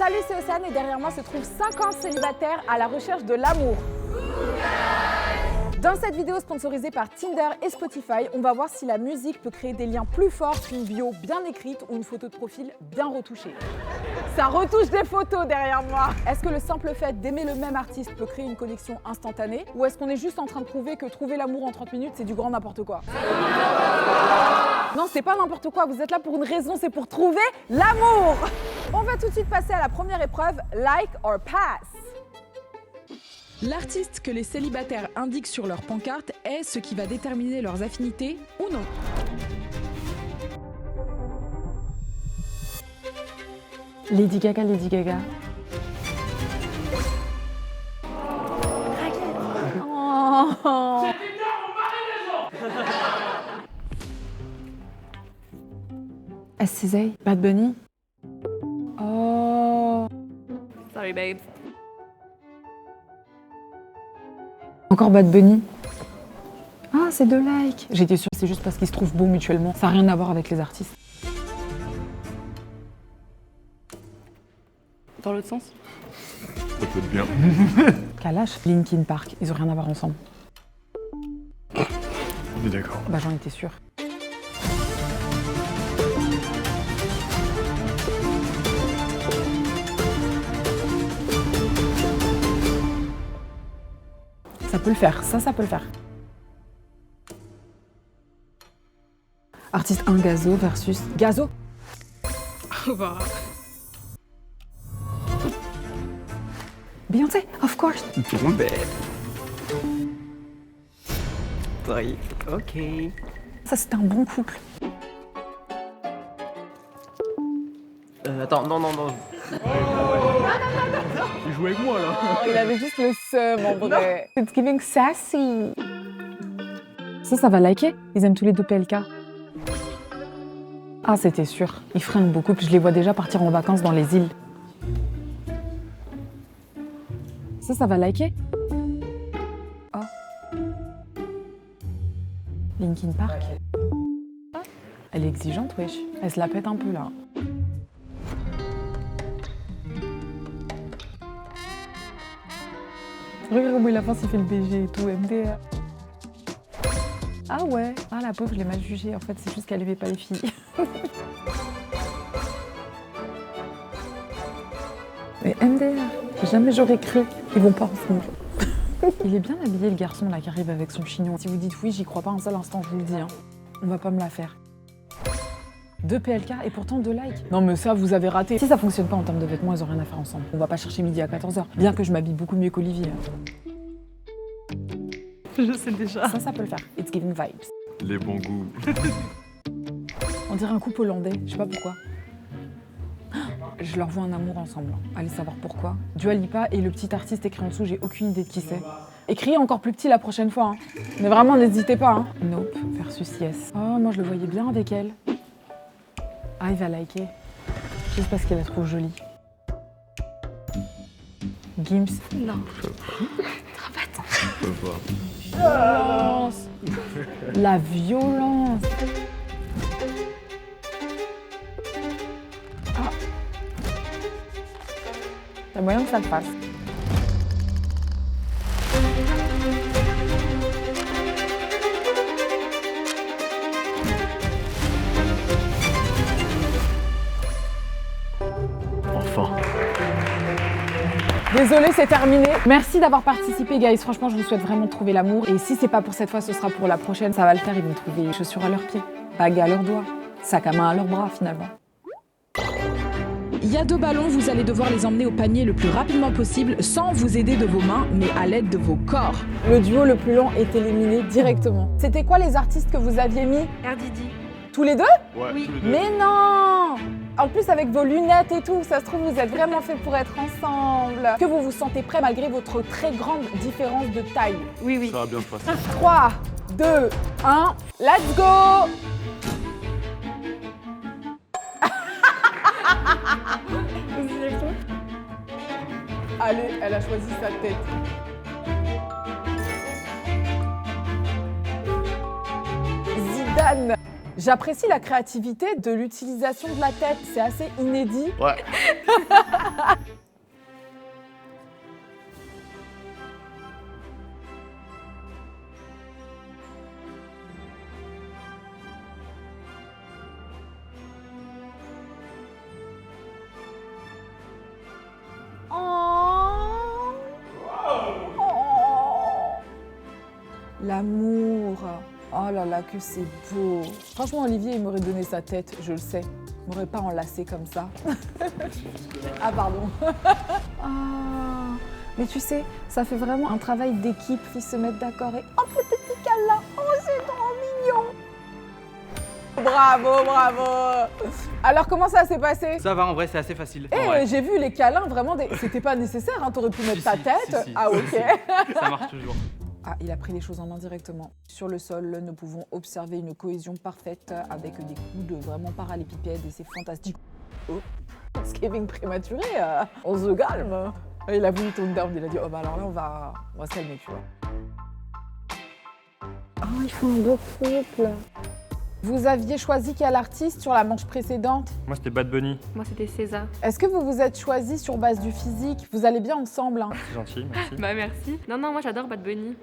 Salut, c'est Océane et derrière moi se trouvent 50 célibataires à la recherche de l'amour. Dans cette vidéo sponsorisée par Tinder et Spotify, on va voir si la musique peut créer des liens plus forts qu'une bio bien écrite ou une photo de profil bien retouchée. Ça retouche des photos derrière moi. Est-ce que le simple fait d'aimer le même artiste peut créer une connexion instantanée? Ou est-ce qu'on est juste en train de prouver que trouver l'amour en 30 minutes, c'est du grand n'importe quoi? Non, c'est pas n'importe quoi, vous êtes là pour une raison, c'est pour trouver l'amour. On va tout de suite passer à la première épreuve, like or pass. L'artiste que les célibataires indiquent sur leur pancarte est ce qui va déterminer leurs affinités ou non. Lady Gaga, Lady Gaga. Oh. SCA, Bad Bunny. Oh. Sorry, babe. Encore Bad Bunny. Ah, c'est 2 likes. J'étais sûre que c'est juste parce qu'ils se trouvent beaux mutuellement. Ça n'a rien à voir avec les artistes. Dans l'autre sens? Ça peut être bien. Kalash, Linkin Park, ils ont rien à voir ensemble. On est d'accord. Bah j'en étais sûre. Ça peut le faire, ça peut le faire. Artiste 1, Gazo versus Gazo. Beyoncé, of course. Trompette. Sorry. Ok. Ça c'était un bon couple. Attends, non. Il joue avec moi là. Il avait juste le seum en vrai. It's giving sassy. Ça va liker. Ils aiment tous les deux PLK. Ah, c'était sûr. Ils freinent beaucoup, puis je les vois déjà partir en vacances dans les îles. Ça va liker. Oh. Linkin Park. Elle est exigeante, wesh. Elle se la pète un peu là. Regarde comment il a fait le BG et tout, MDR. Ah ouais, ah la pauvre, je l'ai mal jugée. En fait, c'est juste qu'elle aimait pas les filles. Mais MDR, jamais j'aurais cru. Ils vont pas ensemble. Il est bien habillé le garçon là qui arrive avec son chignon. Si vous dites oui, j'y crois pas un seul instant, je vous le dis. Hein. On va pas me la faire. 2 PLK et pourtant 2 likes. Non mais ça, vous avez raté. Si ça fonctionne pas en termes de vêtements, ils ont rien à faire ensemble. On va pas chercher midi à 14h. Bien que je m'habille beaucoup mieux qu'Olivier. Je sais déjà. Ça peut le faire. It's giving vibes. Les bons goûts. On dirait un couple hollandais, je sais pas pourquoi. Je leur vois un amour ensemble. Allez savoir pourquoi. Dua Lipa et le petit artiste écrit en dessous, j'ai aucune idée de qui c'est. Écrit encore plus petit la prochaine fois. Hein. Mais vraiment, n'hésitez pas. Hein. Nope versus Yes. Oh, moi je le voyais bien avec elle. Ah, il va liker. Juste parce qu'elle la trouve jolie. Gims. Non. Je peux pas. Violence. La violence. Ah. Il y a moyen que ça le fasse. Enfin. Désolée, c'est terminé. Merci d'avoir participé, guys. Franchement, je vous souhaite vraiment de trouver l'amour. Et si c'est pas pour cette fois, ce sera pour la prochaine. Ça va le faire. Ils vont trouver les chaussures à leurs pieds, bagues à leurs doigts, sac à main à leurs bras, finalement. Il y a 2 ballons, vous allez devoir les emmener au panier le plus rapidement possible sans vous aider de vos mains, mais à l'aide de vos corps. Le duo le plus lent est éliminé directement. C'était quoi les artistes que vous aviez mis? RDD. Tous les deux? Ouais, Oui. tous les deux. Mais non! En plus, avec vos lunettes et tout, ça se trouve, vous êtes vraiment faits pour être ensemble. Que vous vous sentez prêts malgré votre très grande différence de taille? Oui. Ça va bien se passer. 3, 2, 1, let's go! Allez, elle a choisi sa tête. Zidane. J'apprécie la créativité de l'utilisation de la tête, c'est assez inédit. Ouais. L'amour. Oh là là, que c'est beau. Franchement, Olivier, il m'aurait donné sa tête, je le sais. Il m'aurait pas enlacé comme ça. Ah, pardon. Ah, mais tu sais, ça fait vraiment un travail d'équipe. Ils se mettent d'accord et hop, le petit câlin. Oh, c'est trop mignon. Bravo, bravo. Alors, comment ça s'est passé? Ça va, en vrai, c'est assez facile. Eh, en vrai. j'ai vu les câlins, vraiment, c'était pas nécessaire, hein. T'aurais pu mettre ta tête. Si. Ah, ok. Ça marche toujours. Ah, il a pris les choses en main directement. Sur le sol, nous pouvons observer une cohésion parfaite avec des coups de vraiment parallépipèdes et c'est fantastique. Oh, Thanksgiving prématuré, on se calme. Il a voulu tone down, il a dit oh bah alors là on va se calmer, tu vois. Oh, ils font un beau couple. Vous aviez choisi quel artiste sur la manche précédente? Moi, c'était Bad Bunny. Moi, c'était César. Est-ce que vous vous êtes choisi sur base du physique? Vous allez bien ensemble, hein? C'est gentil, merci. Bah, merci. Non, moi, j'adore Bad Bunny.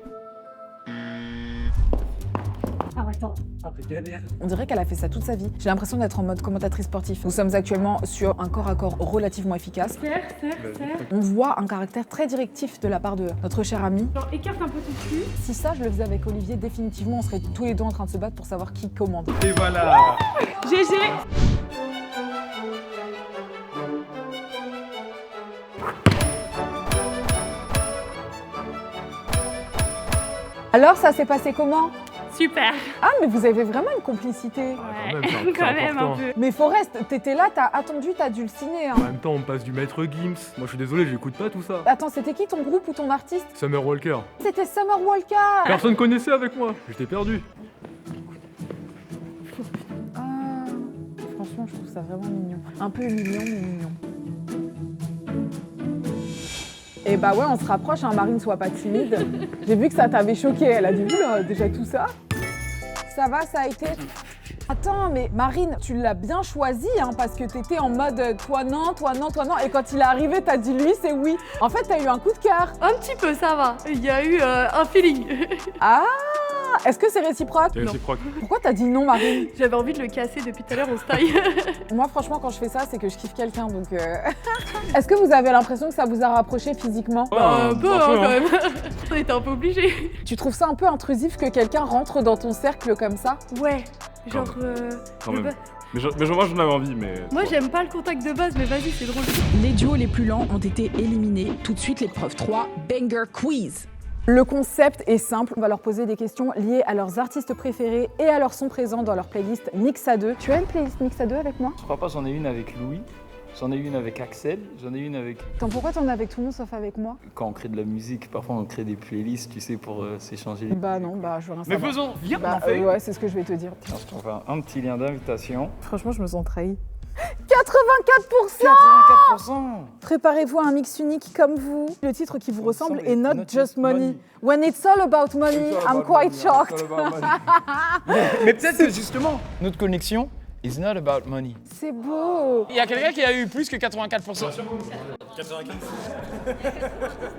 On dirait qu'elle a fait ça toute sa vie. J'ai l'impression d'être en mode commentatrice sportive. Nous sommes actuellement sur un corps à corps relativement efficace. Serre. On voit un caractère très directif de la part de notre cher ami. Genre, écarte un peu ton cul. Si ça, je le faisais avec Olivier, définitivement, on serait tous les deux en train de se battre pour savoir qui commande. Et voilà. GG. Alors, ça s'est passé comment? Super. Ah, mais vous avez vraiment une complicité. Ouais, quand même un peu. Mais Forest, t'étais là, t'as attendu, t'as dû le signer. Hein. En même temps, on passe du maître Gims. Moi, je suis désolé, j'écoute pas tout ça. Attends, c'était qui ton groupe ou ton artiste? Summer Walker. C'était Summer Walker. Personne connaissait avec moi. J'étais perdu. Ah, franchement, je trouve ça vraiment mignon. Un peu humiliant, mais mignon. Et bah ouais, on se rapproche, hein, Marine, sois pas timide. J'ai vu que ça t'avait choqué, elle a dit, oula, déjà tout ça. Ça va, ça a été... Attends, mais Marine, tu l'as bien choisi, hein, parce que t'étais en mode toi non, toi non, toi non. Et quand il est arrivé, t'as dit lui, c'est oui. En fait, t'as eu un coup de cœur. Un petit peu, ça va. Il y a eu un feeling. Ah, est-ce que c'est réciproque? C'est réciproque. Pourquoi t'as dit non, Marine? J'avais envie de le casser depuis tout à l'heure, on se taille. Moi, franchement, quand je fais ça, c'est que je kiffe quelqu'un, donc... Est-ce que vous avez l'impression que ça vous a rapproché physiquement? Un peu, hein, peu, quand même. On était un peu obligés. Tu trouves ça un peu intrusif que quelqu'un rentre dans ton cercle comme ça? Ouais. Genre, Quand le même. ba- Mais moi, j'en avais envie, mais... Moi, j'aime pas le contact de base, mais vas-y, c'est drôle. Les duos les plus lents ont été éliminés. Tout de suite, l'épreuve 3, Banger Quiz. Le concept est simple, on va leur poser des questions liées à leurs artistes préférés et à leur son présent dans leur playlist Mix à 2. Tu as une playlist Mix à 2 avec moi? Je crois pas, j'en ai une avec Louis, j'en ai une avec Axel, j'en ai une avec... Attends, pourquoi t'en as avec tout le monde sauf avec moi? Quand on crée de la musique, parfois on crée des playlists, tu sais, pour s'échanger. Bah non, bah je veux rien Mais savoir. faisons, viens, on Bah, en fait. ouais, c'est ce que je vais te dire. Je te faire un petit lien d'invitation. Franchement, je me sens trahi. 84%! 84%. Préparez-vous à un mix unique comme vous. Le titre qui vous ressemble est Not Just Just Money. Money. When it's all about money, I'm quite shocked. Mais peut-être que justement, notre connexion is not about money. C'est beau. Il y a quelqu'un qui a eu plus que 84%.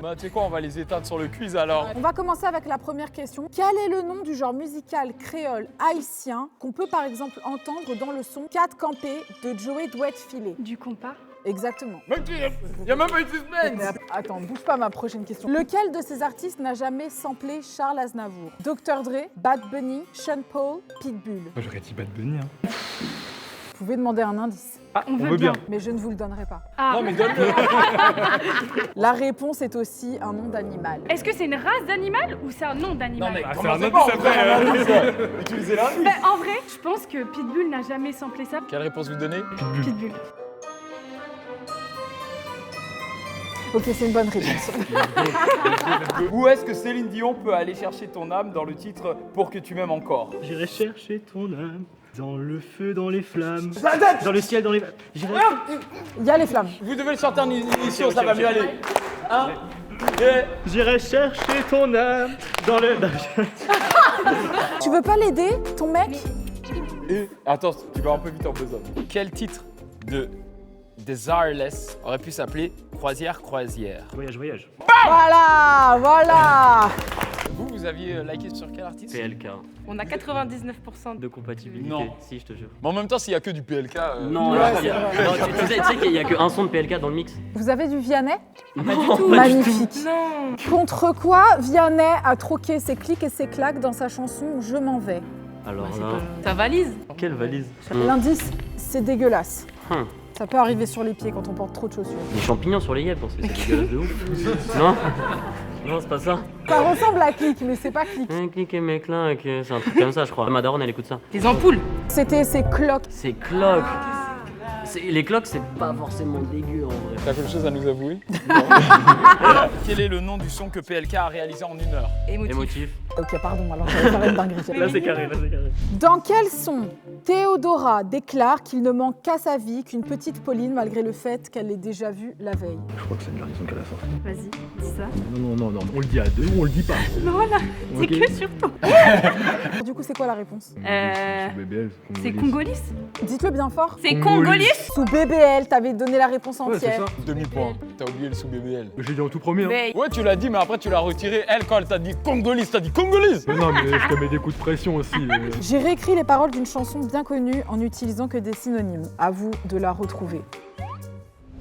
Bah tu sais quoi, on va les éteindre sur le quiz alors. On va commencer avec la première question. Quel est le nom du genre musical créole haïtien qu'on peut par exemple entendre dans le son 4 campé de Joey Douette Filet? Du compas. Exactement. Il y a même pas eu de suspense. Mais attends, bouge pas ma prochaine question. Lequel de ces artistes n'a jamais samplé Charles Aznavour? Dr Dre, Bad Bunny, Sean Paul, Pitbull. Moi, j'aurais dit Bad Bunny, hein. Vous pouvez demander un indice, Ah, On veut bien. mais je ne vous le donnerai pas. Ah. Non mais donne-le. La réponse est aussi un nom d'animal. Est-ce que c'est une race d'animal ou c'est un nom d'animal? Non mais Ah, c'est commencez un pas, indice on fait après, un indice. Utilisez l'indice. Bah, en vrai, je pense que Pitbull n'a jamais samplé ça. Quelle réponse vous donnez? Pitbull. Ok, c'est une bonne réponse. Où est-ce que Céline Dion peut aller chercher ton âme dans le titre Pour que tu m'aimes encore? J'irai chercher ton âme dans le feu, dans les flammes, dans le ciel, dans les... J'irai... Il y a les flammes. Vous devez le sortir en émission, ça va mieux aller. Hein? J'irai chercher ton âme dans le... Tu veux pas l'aider, ton mec? Attends, tu vas un peu vite en besoin. Quel titre de Desireless aurait pu s'appeler Croisière, croisière? Voyage, voyage. Voilà, voilà. Vous aviez liké sur quel artiste? PLK. On a 99% De compatibilité. Non. Si, je te jure. Mais en même temps, s'il y a que du PLK. Non, Ouais, là, c'est vrai. tu sais qu'il y a qu'un son de PLK dans le mix. Vous avez du Vianney? Pas du tout. Magnifique. Non. Contre quoi Vianney a troqué ses clics et ses claques dans sa chanson Je m'en vais? Alors C'est là, pas- Ta valise. quelle valise L'indice, c'est dégueulasse. Hum. Ça peut arriver sur les pieds quand on porte trop de chaussures. Des champignons sur les yeux, parce que c'est dégueulasse de ouf. Non. Non, c'est pas ça. Ça ressemble à clic, mais c'est pas clic. Un clic et mes claques, c'est un truc comme ça, je crois. Ma daronne, elle écoute ça. Des ampoules. C'était ses cloques. C'est cloques. Les cloques, c'est pas forcément dégueu en vrai. T'as quelque chose à nous avouer? Quel est le nom du son que PLK a réalisé en 1 heure? Émotif. Émotif. Ok, pardon, alors j'allais faire une dinguerie. Là, c'est carré, là, c'est carré. Dans quel son Théodora déclare qu'il ne manque qu'à sa vie qu'une petite Pauline malgré le fait qu'elle l'ait déjà vue la veille? Je crois que c'est une raison qu'elle a sorti. Vas-y, dis ça. Non, on le dit à deux ou on le dit pas. Non, voilà. C'est Ok. que sur toi. Du coup, c'est quoi la réponse? BBL, C'est Congolis. Dites-le bien fort. C'est Congolis. Sous BBL, t'avais donné la réponse Ouais, c'est entière. ça. Demi-point. T'as oublié le sous BBL. J'ai dit en tout premier. Hein. Mais Ouais, tu l'as dit, mais après tu l'as retiré. Elle, quand elle t'a dit Congolise, t'as dit Congolise. Mais non, mais je te mets des coups de pression aussi. J'ai réécrit les paroles d'une chanson bien connue en n'utilisant que des synonymes. À vous de la retrouver.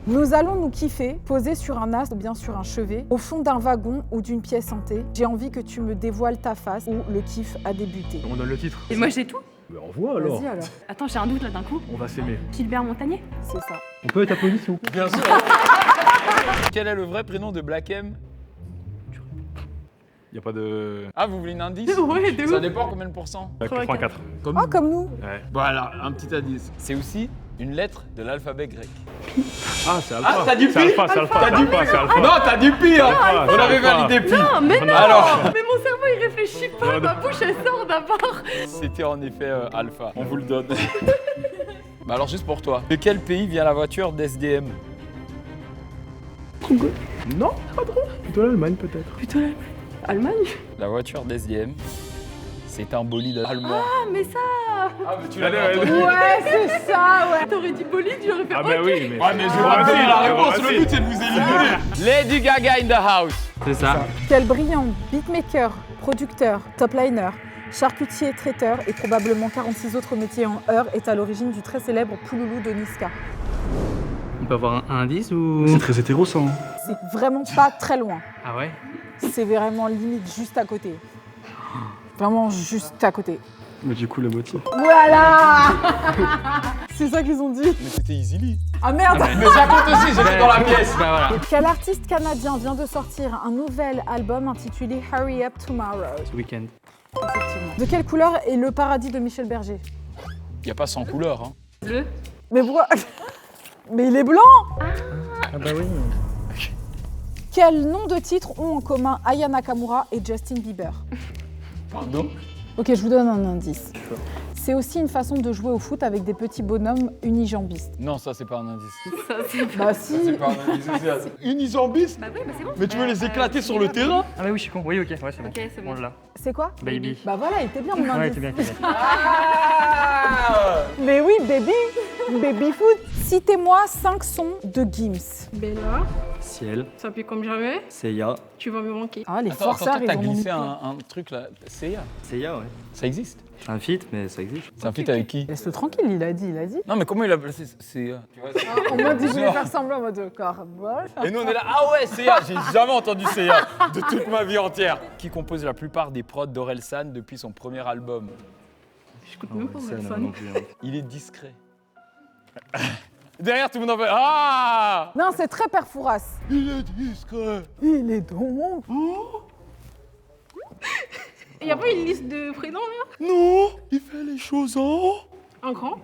Nous allons nous kiffer, posés sur un as ou bien sur un chevet, au fond d'un wagon ou d'une pièce hantée. J'ai envie que tu me dévoiles ta face où le kiff a débuté. On donne le titre. Et moi j'ai tout. Bah, envoie alors. Vas-y alors, Attends, j'ai un doute là d'un coup. On va s'aimer. Gilbert Montagnier. c'est ça. On peut être applaudi s'il vous plaît? Bien sûr. Quel est le vrai prénom de Black M? Y a pas de. Ah, vous voulez un indice? Ouais, de Ça ouf. dépend combien de pourcents? 84. Oh, comme nous. Ouais. Bon alors, un petit indice. C'est aussi une lettre de l'alphabet grec. Ah, c'est Alpha. Ah, t'as dit C'est pi? Alpha, c'est Alpha. T'as dit c'est Alpha, c'est Alpha. Non, t'as dit pire. Alpha, On c'est avait Alpha. validé pi. Non, mais non. Alors. Mais mon cerveau il réfléchit pas. Ma bouche elle sort d'abord. C'était en effet Alpha. On vous le donne. Bah alors juste pour toi. De quel pays vient la voiture d'SDM? Non, pas trop. Plutôt l'Allemagne peut-être. Putain, Allemagne. La voiture d'SDM, c'est un bolide allemand. Ah, mais ça. Ah, mais tu l'avais entendu. Ouais, c'est ça, ouais. T'aurais dit bolide, j'aurais fait Ah, ok. bah oui, mais. Ouais, mais je vais Bon, pas te donner la vas-y, réponse. vas-y. Le but, c'est de vous éliminer. Lady Gaga in the house. C'est ça. Quel brillant beatmaker, producteur, top liner, charcutier, traiteur et probablement 46 autres métiers en heure est à l'origine du très célèbre Pouloulou de Niska. On peut avoir un indice ou. C'est très hétéro ça. Hein. C'est vraiment pas très loin. Ah ouais? C'est vraiment limite juste à côté. Vraiment juste à côté. Mais du coup la moitié. Voilà. C'est ça qu'ils ont dit. Mais c'était Easily. Ah merde. Mais ça compte aussi, j'étais dans la pièce. Bah voilà. Quel artiste canadien vient de sortir un nouvel album intitulé Hurry Up Tomorrow? Ce week-end. Effectivement. De quelle couleur est le paradis de Michel Berger? Y a pas 100 couleurs, hein. Bleu. Mais pourquoi? Mais il est blanc. Ah bah oui. Quel nom de titre ont en commun Aya Nakamura et Justin Bieber? Pardon? Ok, je vous donne un indice. C'est aussi une façon de jouer au foot avec des petits bonhommes unijambistes. Non, ça c'est pas un indice. Ça, c'est. Bah si. C'est pas un indice. Unijambiste? Bah oui, bah c'est bon. Mais tu veux les éclater sur le terrain? Ah bah oui, je suis con. Oui, ok, ouais, c'est bon. Ok, c'est bon. On l'a. C'est quoi? Baby. Bah voilà, il était bien mon Ouais, indice. c'est bien, c'est bien. Mais oui, baby. Baby foot. Citez-moi 5 sons de Gims. Bella. Ciel. Ça pue comme jamais. Seiya. Tu vas me manquer. Ah, les Attends, forçats, t'as ils en ont mis glissé plein. un truc là. Seiya. Seiya, ouais. Ça existe? C'est un feat, mais ça existe. C'est un feat avec qui? Laisse-le tranquille, il a dit. Non, mais comment il a placé Seiya? Tu vois, En mode, il voulait faire semblant en mode carbone. Et nous on est là, ah ouais, Seiya, j'ai jamais entendu Seiya de toute ma vie entière. Qui compose la plupart des prods d'Orelsan depuis son premier album? J'écoute même pas Ça, mon non, téléphone. non plus. Hein. Il est discret. Derrière, tout le monde en fait, ah! Non, c'est très Perfouras. Il est discret. Il est donc. Y'a pas une liste de prénoms là? Non, il fait les choses en... Un grand?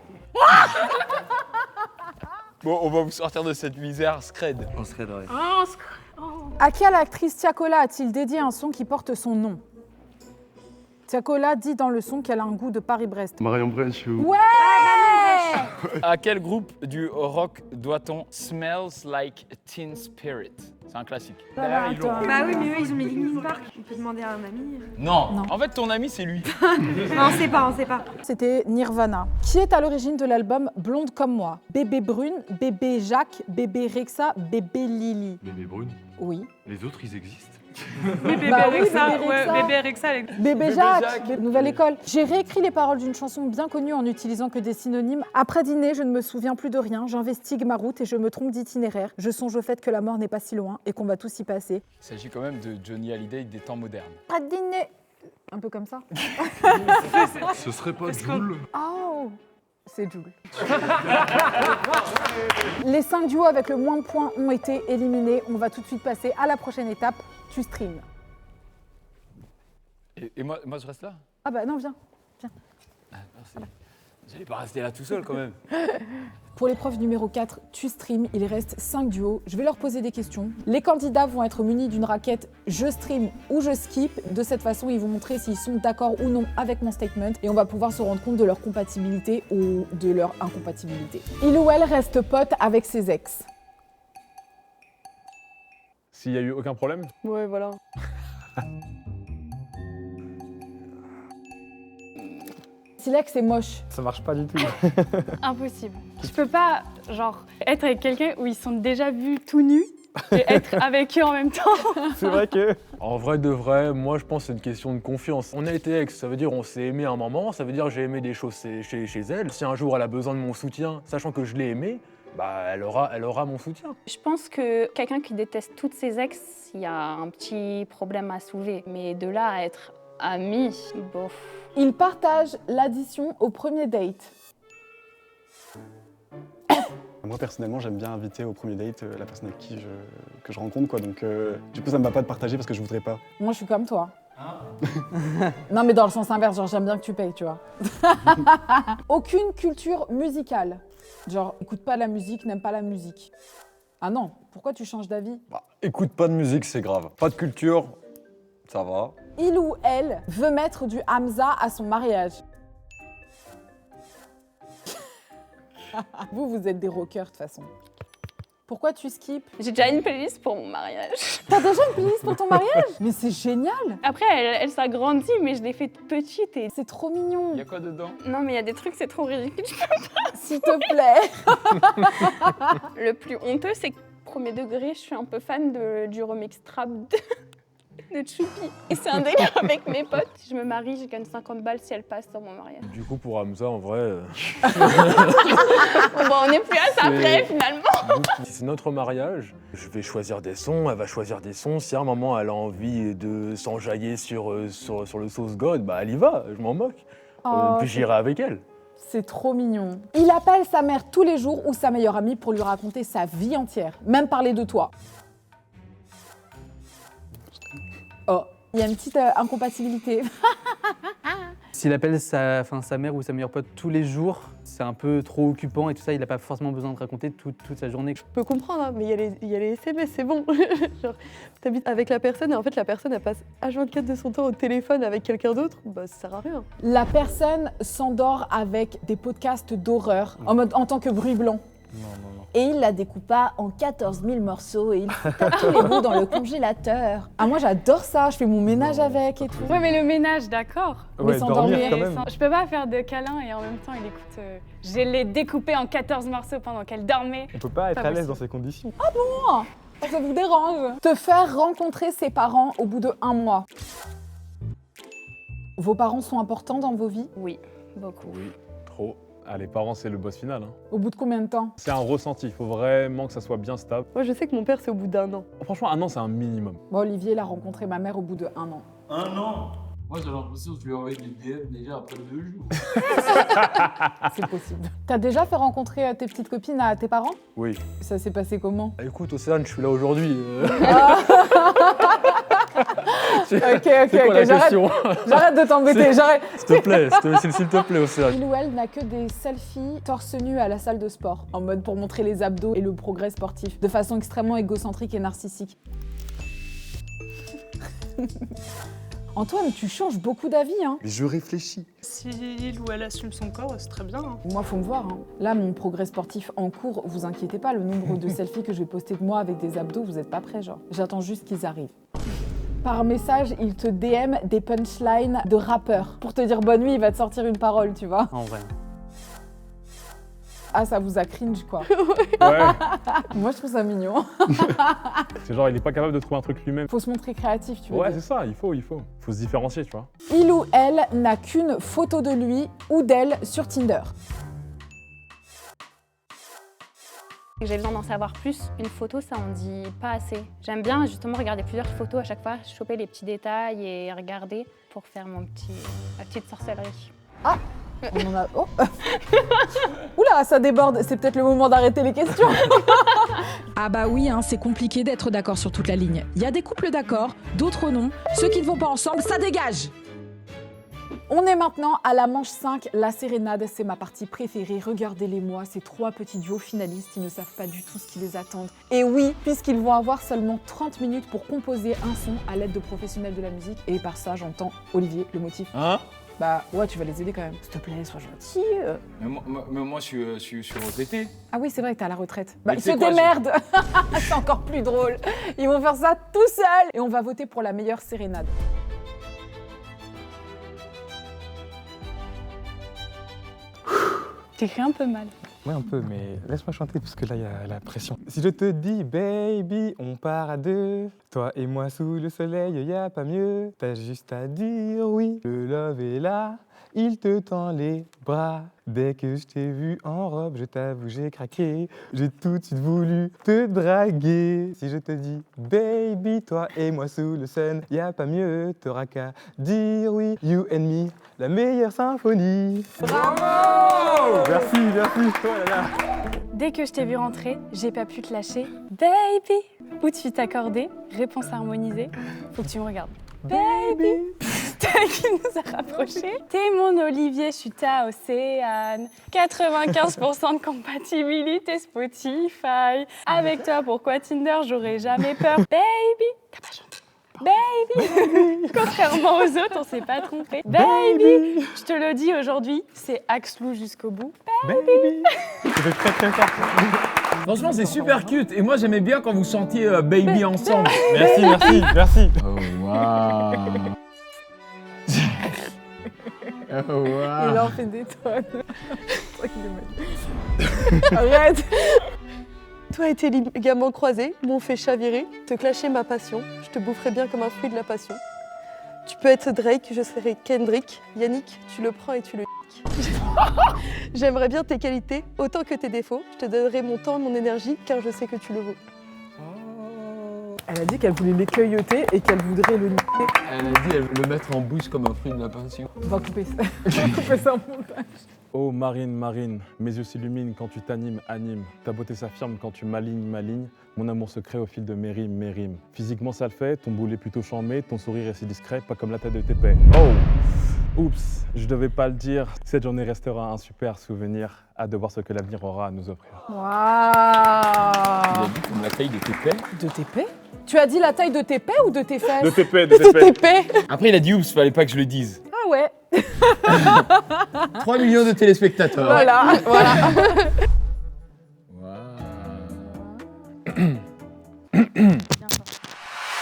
Bon, on va vous sortir de cette misère, Scred. On serait dans les... Ah, oh. À quelle actrice Tiakola a-t-il dédié un son qui porte son nom? Tiakola dit dans le son qu'elle a un goût de Paris-Brest. Marion Branch ou... Ouais. À quel groupe du rock doit-on Smells Like Teen Spirit? C'est un classique. Derrière, ils l'ont. Bah oui, mais eux, ils ont mis Linkin Park. On peut demander à un ami. Non. Non. En fait, ton ami, c'est lui. Non, on sait pas, on sait pas. C'était Nirvana, qui est à l'origine de l'album Blonde comme moi. Bébé Brune, Bébé Jacques, Bébé Rexa, Bébé Lily. Bébé Brune. Oui. Les autres ils existent. Bébé Bah oui, Rexa, bébé ouais, Rexa. bébé Rexa. avec- Bébé Jacques, nouvelle école. J'ai réécrit les paroles d'une chanson bien connue en n'utilisant que des synonymes. Après dîner, je ne me souviens plus de rien. J'investigue ma route et je me trompe d'itinéraire. Je songe au fait que la mort n'est pas si loin et qu'on va tous y passer. Il s'agit quand même de Johnny Hallyday des temps modernes. Après dîner. Un peu comme ça. Ce serait pas Jul? Oh, c'est Jul. Les 5 duos avec le moins de points ont été éliminés. On va tout de suite passer à la prochaine étape. Tu streams. Et moi, je reste là? Ah bah non, viens. Ah, merci. J'allais pas rester là tout seul quand même. Pour l'épreuve numéro 4, tu stream, il reste 5 duos. Je vais leur poser des questions. Les candidats vont être munis d'une raquette je stream ou je skip. De cette façon, ils vont montrer s'ils sont d'accord ou non avec mon statement et on va pouvoir se rendre compte de leur compatibilité ou de leur incompatibilité. Il ou elle reste pote avec ses ex. S'il y a eu aucun problème? Ouais, voilà. Si l'ex est moche, Ça marche pas du tout. Impossible. Je peux pas, genre, être avec quelqu'un où ils sont déjà vus tout nus et être avec eux en même temps. C'est vrai que... En vrai de vrai, moi je pense que c'est une question de confiance. On a été ex, ça veut dire on s'est aimé un moment, ça veut dire j'ai aimé des choses chez elle. Si un jour elle a besoin de mon soutien, sachant que je l'ai aimé, bah elle aura mon soutien. Je pense que quelqu'un qui déteste toutes ses ex, il y a un petit problème à soulever. Mais de là à être amis, bof. ils partagent l'addition au premier date. Moi personnellement j'aime bien inviter au premier date la personne avec qui que je rencontre quoi, donc du coup ça me va pas de partager parce que je voudrais pas. Moi, je suis comme toi. Non, mais dans le sens inverse, genre j'aime bien que tu payes, tu vois. Aucune culture musicale. Genre, écoute pas la musique, n'aime pas la musique. Ah non, pourquoi tu changes d'avis? Écoute pas de musique, c'est grave. Pas de culture, ça va. Il ou elle veut mettre du Hamza à son mariage. Vous êtes des rockers de toute façon. Pourquoi tu skips? J'ai déjà une playlist pour mon mariage. T'as déjà une playlist pour ton mariage? Mais c'est génial! Après, elle s'agrandit, mais je l'ai faite petite et... C'est trop mignon. Il y a quoi dedans? Non, mais il y a des trucs, c'est trop ridicule. S'il te plaît. Le plus honteux, c'est que premier degré, je suis un peu fan du remix trap de Choupi. Et c'est un délire avec mes potes. Si je me marie, je gagne 50 balles si elle passe dans mon mariage. Du coup pour Hamza en vrai... Bon, on n'est plus à ça près finalement. Si c'est notre mariage, je vais choisir des sons, elle va choisir des sons. Si à un moment elle a envie de s'enjailler sur le sauce God, bah elle y va, je m'en moque. Oh, Puis j'irai avec elle. C'est trop mignon. Il appelle sa mère tous les jours ou sa meilleure amie pour lui raconter sa vie entière, même parler de toi. Oh, il y a une petite incompatibilité. S'il appelle sa mère ou sa meilleure pote tous les jours, c'est un peu trop occupant et tout ça, il n'a pas forcément besoin de raconter toute sa journée. Je peux comprendre, hein, mais il y a les SMS, c'est bon. Genre, t'habites avec la personne et en fait la personne elle passe H24 de son temps au téléphone avec quelqu'un d'autre, bah ça sert à rien. La personne s'endort avec des podcasts d'horreur en tant que bruit blanc. Non. Et il la découpa en 14 000 morceaux et il fouta tous les bouts dans le congélateur. Ah moi j'adore ça, je fais mon ménage avec et tout. Ouais, mais le ménage, d'accord. Mais s'endormir Mais quand même. je peux pas faire de câlin et en même temps il écoute. Je l'ai découpé en 14 morceaux pendant qu'elle dormait. On peut pas être Pas à l'aise possible. dans ces conditions. Ah bon? Ça vous dérange? Te faire rencontrer ses parents au bout de 1 mois. Vos parents sont importants dans vos vies? Oui, beaucoup. Oui, trop. Ah, les parents, c'est le boss final. Hein. Au bout de combien de temps? C'est un ressenti, il faut vraiment que ça soit bien stable. Moi je sais que mon père c'est au bout d'1 an. Franchement, 1 an, c'est un minimum. Bon, Olivier, il a rencontré ma mère au bout de 1 an. 1 an. Moi j'ai l'impression que je lui ai envoyé des DM déjà après 2 jours. C'est possible. T'as déjà fait rencontrer tes petites copines à tes parents? Oui. Ça s'est passé comment? Écoute, Océane, je suis là aujourd'hui. Ok, C'est quoi la question? J'arrête de t'embêter, j'arrête. S'il te plaît, s'il te plaît, Océane. Il ou elle n'a que des selfies torse nu à la salle de sport, en mode pour montrer les abdos et le progrès sportif, de façon extrêmement égocentrique et narcissique. Antoine, tu changes beaucoup d'avis, hein. Mais je réfléchis. Si il ou elle assume son corps, c'est très bien. Hein. Moi, faut me voir. Hein. Là, mon progrès sportif en cours, vous inquiétez pas, le nombre de selfies que je vais poster de moi avec des abdos, vous êtes pas prêts, genre. J'attends juste qu'ils arrivent. Par message, il te DM des punchlines de rappeurs. Pour te dire bonne nuit, il va te sortir une parole, tu vois. En vrai. Ah, ça vous a cringe, quoi. Ouais. Moi, je trouve ça mignon. C'est genre, il est pas capable de trouver un truc lui-même. Faut se montrer créatif, tu veux Ouais, dire. c'est ça, il faut. Faut se différencier, tu vois. Il ou elle n'a qu'une photo de lui ou d'elle sur Tinder. J'ai besoin d'en savoir plus. Une photo, ça en dit pas assez. J'aime bien justement regarder plusieurs photos à chaque fois, choper les petits détails et regarder pour faire ma petite sorcellerie. Ah, on en a... Oh. Oula, ça déborde. C'est peut-être le moment d'arrêter les questions. Ah bah oui, hein, c'est compliqué d'être d'accord sur toute la ligne. Il y a des couples d'accord, d'autres non. Ceux qui ne vont pas ensemble, ça dégage! On est maintenant à la manche 5, la sérénade, c'est ma partie préférée. Regardez-les-moi, ces 3 petits duos finalistes qui ne savent pas du tout ce qui les attend. Et oui, puisqu'ils vont avoir seulement 30 minutes pour composer un son à l'aide de professionnels de la musique. Et par ça, j'entends Olivier, le motif. Hein? Bah ouais, tu vas les aider quand même. S'il te plaît, sois gentil. Mais moi, je suis retraité. Ah oui, c'est vrai que t'es à la retraite. Bah, Mais ils c'est se quoi, démerdent. C'est encore plus drôle. Ils vont faire ça tout seuls. Et on va voter pour la meilleure sérénade. T'écris un peu mal. Ouais, un peu, mais laisse-moi chanter parce que là, il y a la pression. Si je te dis, baby, on part à 2, toi et moi sous le soleil, y a pas mieux. T'as juste à dire oui, le love est là, il te tend les bras. Dès que je t'ai vu en robe, je t'avoue, j'ai craqué. J'ai tout de suite voulu te draguer. Si je te dis, baby, toi et moi sous le sun, y a pas mieux, t'auras qu'à dire oui. You and me, la meilleure symphonie. Bravo! Merci, merci. Oh là là. Dès que je t'ai vu rentrer, j'ai pas pu te lâcher. Baby! Où tu t'accordais, réponse harmonisée. Faut que tu me regardes. Baby! Qui nous a rapprochés. T'es mon Olivier, je suis ta Océane. 95% de compatibilité Spotify. Avec toi, pourquoi Tinder, j'aurais jamais peur. Baby! T'as pas chanté. Baby! Contrairement aux autres, on s'est pas trompé. Baby! Je te le dis aujourd'hui, c'est Axlou jusqu'au bout. Baby! C'était très très fort. Franchement, c'est super cute. Et moi, j'aimais bien quand vous chantiez Baby ensemble. Merci, merci, merci. Oh, waouh. Oh, wow. Il en fait des tonnes. Arrête. Toi et tes ligaments croisés m'ont fait chavirer, te clasher ma passion. Je te boufferai bien comme un fruit de la passion. Tu peux être Drake, je serai Kendrick. Yannick, tu le prends et tu le niques. J'aimerais bien tes qualités autant que tes défauts. Je te donnerai mon temps, mon énergie, car je sais que tu le vaux. Elle a dit qu'elle voulait l'écueilleter et qu'elle voudrait le niquer. Elle a dit elle veut le mettre en bouche comme un fruit de la passion. On va couper ça. On va couper ça en montage. Oh Marine, Marine, mes yeux s'illuminent quand tu t'animes, anime. Ta beauté s'affirme quand tu m'alignes, m'aligne. Mon amour se crée au fil de mes rimes, mes rimes. Physiquement ça le fait, ton boule est plutôt charmé, ton sourire est si discret, pas comme la tête de tes paix. Oh! Oups, je devais pas le dire. Cette journée restera un super souvenir. Hâte de voir ce que l'avenir aura à nous offrir. Waouh! Il a dit comme la taille de tes paix. De tes paix? Tu as dit la taille de tes paix ou de tes fesses? De tes paix, de tes paix. Après, il a dit oups, fallait pas que je le dise. Ah ouais. 3 millions de téléspectateurs. Voilà, voilà.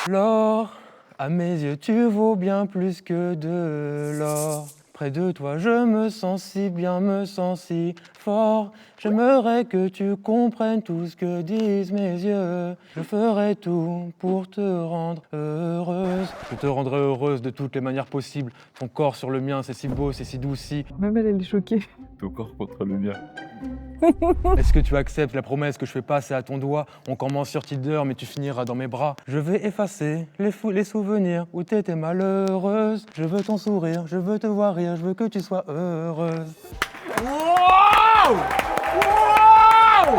L'or, à mes yeux, tu vaux bien plus que de l'or. Près de toi, je me sens si bien, me sens si fort. J'aimerais que tu comprennes tout ce que disent mes yeux. Je ferai tout pour te rendre heureuse. Je te rendrai heureuse de toutes les manières possibles. Ton corps sur le mien, c'est si beau, c'est si doux, si... Même elle est choquée. Ton corps contre le mien. Est-ce que tu acceptes la promesse que je fais passer à ton doigt? On commence sur Tinder, mais tu finiras dans mes bras. Je vais effacer les souvenirs où t'étais malheureuse. Je veux ton sourire, je veux te voir rire, je veux que tu sois heureuse. Wow! Wow!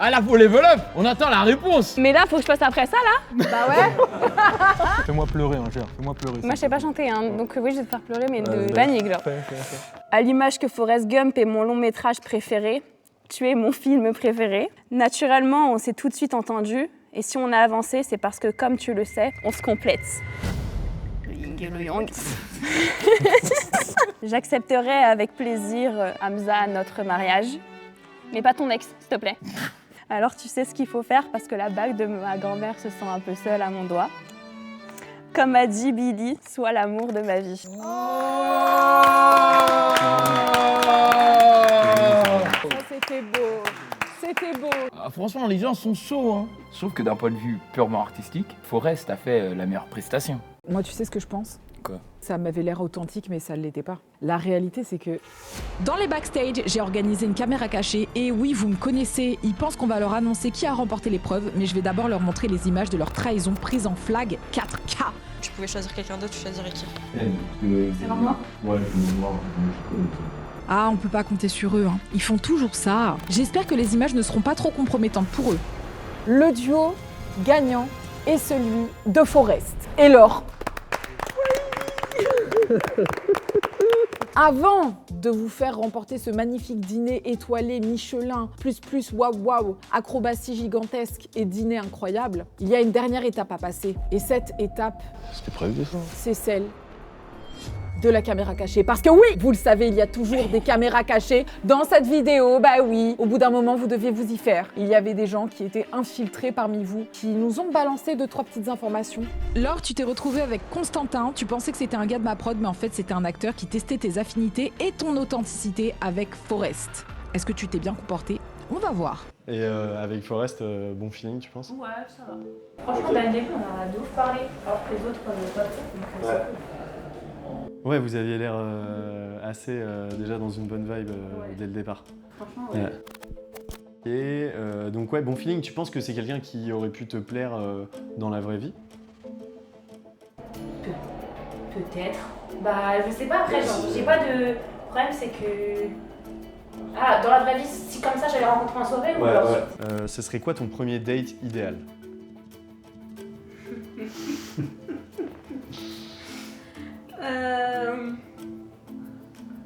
Ah là, pour level up, on attend la réponse. Mais là, faut que je passe après ça, là? Bah ouais. Fais-moi pleurer, hein, Gère, fais-moi pleurer. Moi, je sais pas chanter, hein, donc oui, je vais te faire pleurer, mais de Vas-y. panique, genre. Fais. À l'image que Forrest Gump est mon long métrage préféré, tu es mon film préféré. Naturellement, on s'est tout de suite entendu, et si on a avancé, c'est parce que, comme tu le sais, on se complète. Le yin et le yang. J'accepterai avec plaisir, Hamza, notre mariage, mais pas ton ex, s'il te plaît. Alors tu sais ce qu'il faut faire parce que la bague de ma grand-mère se sent un peu seule à mon doigt. Comme a dit Billy, sois l'amour de ma vie. Ça, c'était beau. c'était beau. Ah, franchement, les gens sont chauds. Hein. Je trouve que d'un point de vue purement artistique, Forest a fait la meilleure prestation. Moi, tu sais ce que je pense? Quoi? Ça m'avait l'air authentique, mais ça ne l'était pas. La réalité, c'est que... Dans les backstage, j'ai organisé une caméra cachée et oui, vous me connaissez, ils pensent qu'on va leur annoncer qui a remporté l'épreuve, mais je vais d'abord leur montrer les images de leur trahison prise en flag 4K. Tu pouvais choisir quelqu'un d'autre, tu choisirais qui? C'est vraiment Ouais, je veux voir. Ah, on peut pas compter sur eux, hein. Ils font toujours ça. J'espère que les images ne seront pas trop compromettantes pour eux. Le duo gagnant est celui de Forest et Laure. Avant de vous faire remporter ce magnifique dîner étoilé Michelin, plus waouh waouh, acrobatie gigantesque et dîner incroyable, il y a une dernière étape à passer. Et cette étape, C'était prévu ça. c'est celle de la caméra cachée. Parce que oui, vous le savez, il y a toujours des caméras cachées dans cette vidéo. Bah oui, au bout d'un moment, vous deviez vous y faire. Il y avait des gens qui étaient infiltrés parmi vous, qui nous ont balancé 2-3 petites informations. Laure, tu t'es retrouvée avec Constantin, tu pensais que c'était un gars de ma prod, mais en fait c'était un acteur qui testait tes affinités et ton authenticité avec Forest. Est-ce que tu t'es bien comporté? On va voir. Et avec Forest, bon feeling, tu penses? Ouais, ça va. Franchement, dès le début, on a de ouf parlé, alors que les autres, pas trop. Donc, c'est cool. Ouais, vous aviez l'air assez déjà dans une bonne vibe dès le départ. Franchement, ouais. Et donc ouais, bon feeling, tu penses que c'est quelqu'un qui aurait pu te plaire dans la vraie vie? Peut-être. Bah, je sais pas, après, genre, j'ai pas de problème, c'est que... Ah, dans la vraie vie, si comme ça, j'allais rencontrer en soirée ou alors... Ce serait quoi ton premier date idéal?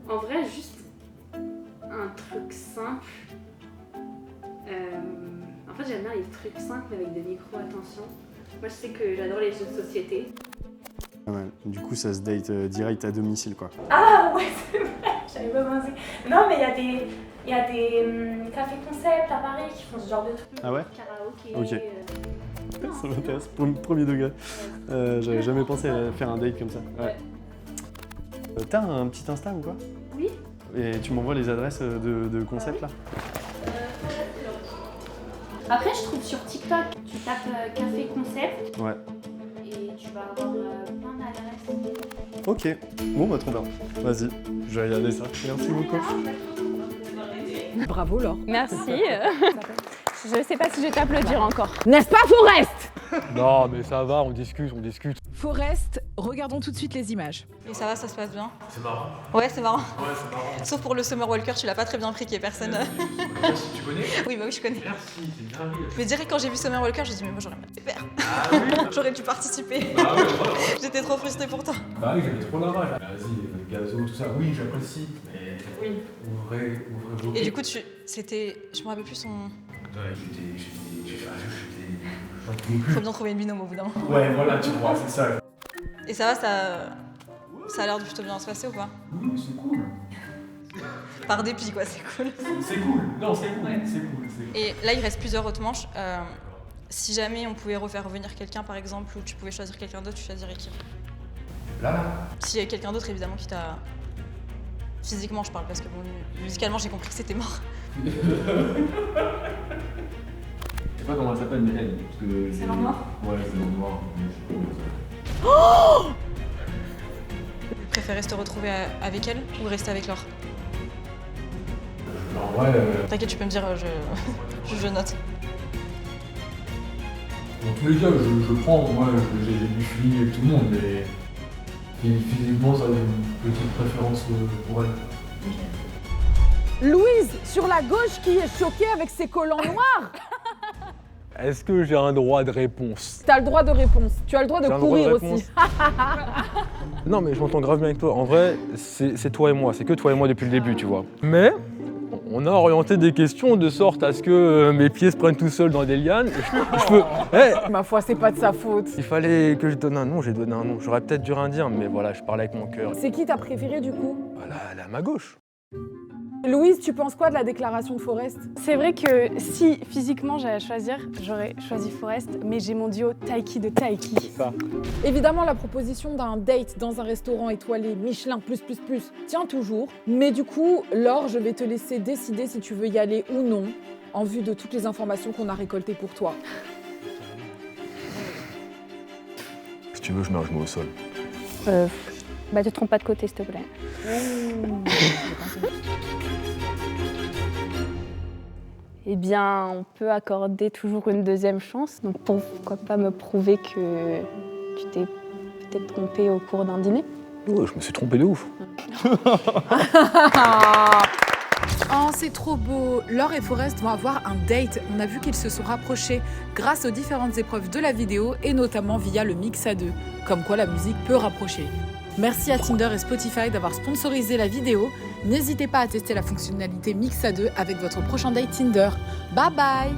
En vrai, juste un truc simple. En fait, j'aime bien les trucs simples avec des micro-attentions. Moi, je sais que j'adore les jeux de société. Pas mal. Du coup, ça se date direct à domicile, quoi. Ah ouais, c'est vrai, j'avais pas pensé. Non, mais il y a des cafés concept à Paris qui font ce genre de trucs. Ah ouais? Karaoké. Ok. Ça m'intéresse, premier degré. J'avais jamais pensé à faire un date comme ça. Ouais. T'as un petit Insta ou quoi? Oui. Et tu m'envoies les adresses de concept là? Après, je trouve sur TikTok, tu tapes café concept. Ouais. Et tu vas avoir plein d'adresses. Ok. Bon, bah trop bien. Vas-y, je vais regarder ça. Merci beaucoup. Bravo Laure. Merci. Je sais pas si je vais t'applaudir encore. N'est-ce pas Forest? Non, mais ça va, on discute. Forest, regardons tout de suite les images. Et ça va, ça se passe bien? C'est marrant. Ouais, c'est marrant. Ouais, c'est marrant. Sauf pour le Summer Walker, tu l'as pas très bien pris, qu'il y ait personne. Tu connais? Oui, bah oui, je connais. Merci, c'est bien. Mais direct, quand j'ai vu Summer Walker, j'ai dit, mais moi j'aurais mal fait faire. Ah oui. J'aurais dû participer. Ah ouais, voilà. J'étais trop frustrée pour toi. Bah oui, j'avais trop la rage. Vas-y, gazo, tout ça, oui, j'apprécie. Mais Oui. ouvrez vos Et du coup, c'était. Je me rappelle plus son. Ouais, Faut bien trouver une binôme au bout d'un moment. Ouais, voilà, tu vois, c'est ça. Et ça va, ça a l'air de plutôt bien se passer ou pas? Oui, c'est cool. Par dépit, quoi, c'est cool. C'est cool. Non, c'est cool, c'est cool. Et là, il reste plusieurs autres manches. Si jamais on pouvait refaire revenir quelqu'un, par exemple, ou tu pouvais choisir quelqu'un d'autre, tu choisirais qui? Là. S'il y a quelqu'un d'autre, évidemment, qui t'a... Physiquement, je parle, parce que bon, musicalement, j'ai compris que c'était mort. Je sais pas comment elle s'appelle, mais elle. C'est dans le noir? Ouais, c'est dans le noir. Oh! Tu préfères te retrouver avec elle ou rester avec Laure? En vrai. T'inquiète, tu peux me dire, je note. Dans tous les cas, je prends, moi, j'ai du feeling avec tout le monde, mais physiquement, ça a une petite préférence pour elle. Louise, sur la gauche, qui est choquée avec ses collants noirs. Est-ce que j'ai un droit de réponse? T'as le droit de réponse. Tu as le droit de J'ai un droit courir de aussi. Non, mais je m'entends grave bien avec toi. En vrai, c'est toi et moi. C'est que toi et moi depuis le début, tu vois. Mais on a orienté des questions de sorte à ce que mes pieds se prennent tout seuls dans des lianes. Je peux... Ma foi, c'est pas de sa faute. Il fallait que je donne un nom, j'ai donné un nom. J'aurais peut-être dû rien dire, mais voilà, je parlais avec mon cœur. C'est qui t'as préféré du coup? Voilà, elle est à ma gauche. Louise, tu penses quoi de la déclaration de Forest? C'est vrai que si physiquement j'allais choisir, j'aurais choisi Forest, mais j'ai mon duo Taiki de Taiki. C'est ça. Évidemment, la proposition d'un date dans un restaurant étoilé Michelin tient toujours. Mais du coup, Laure, je vais te laisser décider si tu veux y aller ou non. en vue de toutes les informations qu'on a récoltées pour toi. Si tu veux, je mets un genou au sol. Bah, te trompe pas de côté, s'il te plaît. Eh bien, on peut accorder toujours une deuxième chance. Donc, pourquoi pas me prouver que tu t'es peut-être trompé au cours d'un dîner? Ouais, je me suis trompé de ouf. Oh, c'est trop beau. Laure et Forest vont avoir un date. On a vu qu'ils se sont rapprochés grâce aux différentes épreuves de la vidéo et notamment via le mix à deux. Comme quoi la musique peut rapprocher. Merci à Tinder et Spotify d'avoir sponsorisé la vidéo. N'hésitez pas à tester la fonctionnalité mix à deux avec votre prochain date Tinder. Bye bye!